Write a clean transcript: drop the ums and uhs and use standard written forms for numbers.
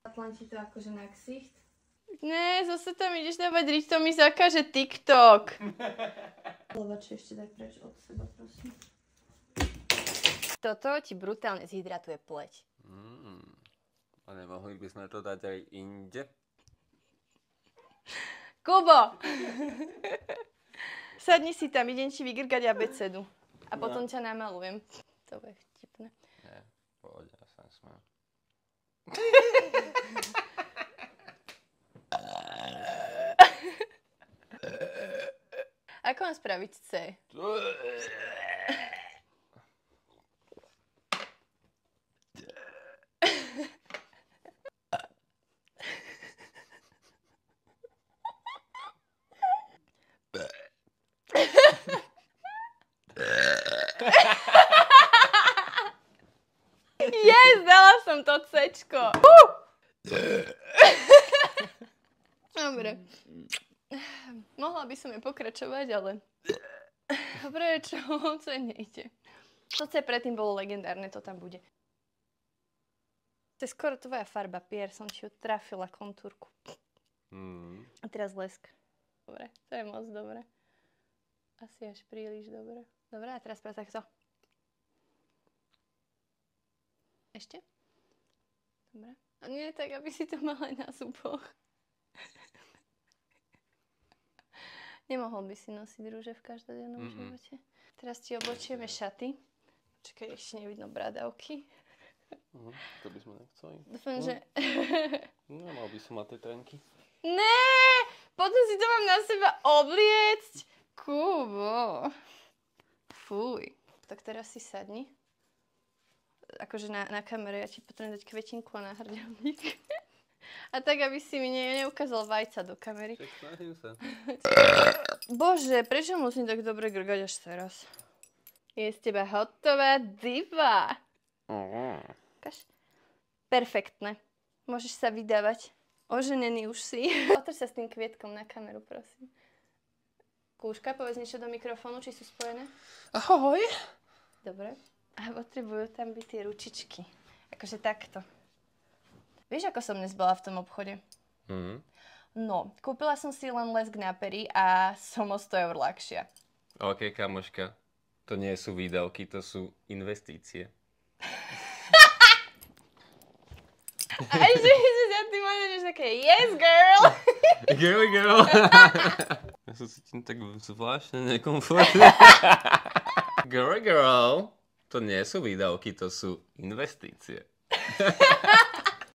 Atlanti to akože na ksicht. Ne, zase tam ideš dávať rič, to mi zakáže TikTok. Lovače ešte daj preč od seba, prosím. Toto ti brutálne zhydratuje pleť. A nemohli by sme to dať aj inde? Kubo! Sadni si tam, idem ti vygrgať abecedu. A potom ťa namalujem. To bude vtipné. Nie, pohode, ja sa nesmiem. Ako mám spraviť C? Yes, dala som to C-čko. Dobre. Mohla by som je pokračovať, ale prečo? C nejde. To C predtým bolo legendárne, to tam bude. To je skoro tvoja farba, Pierre, som ti ju trafila kontúrku. A teraz lesk. Dobre, to je moc dobre. Asi až príliš dobre. Dobre, a teraz práve takto. Ešte? Dobre. A nie tak, aby si to mal aj na zuboch. Nemohol by si nosiť rúže v každodennom živote. Teraz ti obočieme šaty. Počkaj, ešte nevidno bradavky. To by sme nechceli. Dúfam, že... Nemal by som mať tie trenky. Né! Potom si to mám na seba obliecť. Kubo. Fuj. Tak teraz si sadni. Akože na kamere ja ti potrebujem dať kvetinku a náhrdelník. A tak, aby si mi neukázal vajca do kamery. Tak snažím sa. Bože, prečo musím tak dobre grgať až teraz? Je z teba hotová diva. Ukáž. Perfektné. Môžeš sa vydávať. Oženený už si. Otoč sa s tým kvietkom na kameru, prosím. Kúška, povedz niečo do mikrofónu, či sú spojené? Ahoj. Dobre. A potrebujú tam byť tie ručičky. Akože takto. Vieš, ako som dnes bola v tom obchode? No, kúpila som si len lesk na pery a som o 100 eur ľahšia. OK, kamoška. To nie sú výdavky, to sú investície. A ešte sa ty môžeš také yes, girl! Girl. Ja sa cítim tak zvláštne nekomfortne. Girl. To nie sú výdavky, to sú investície.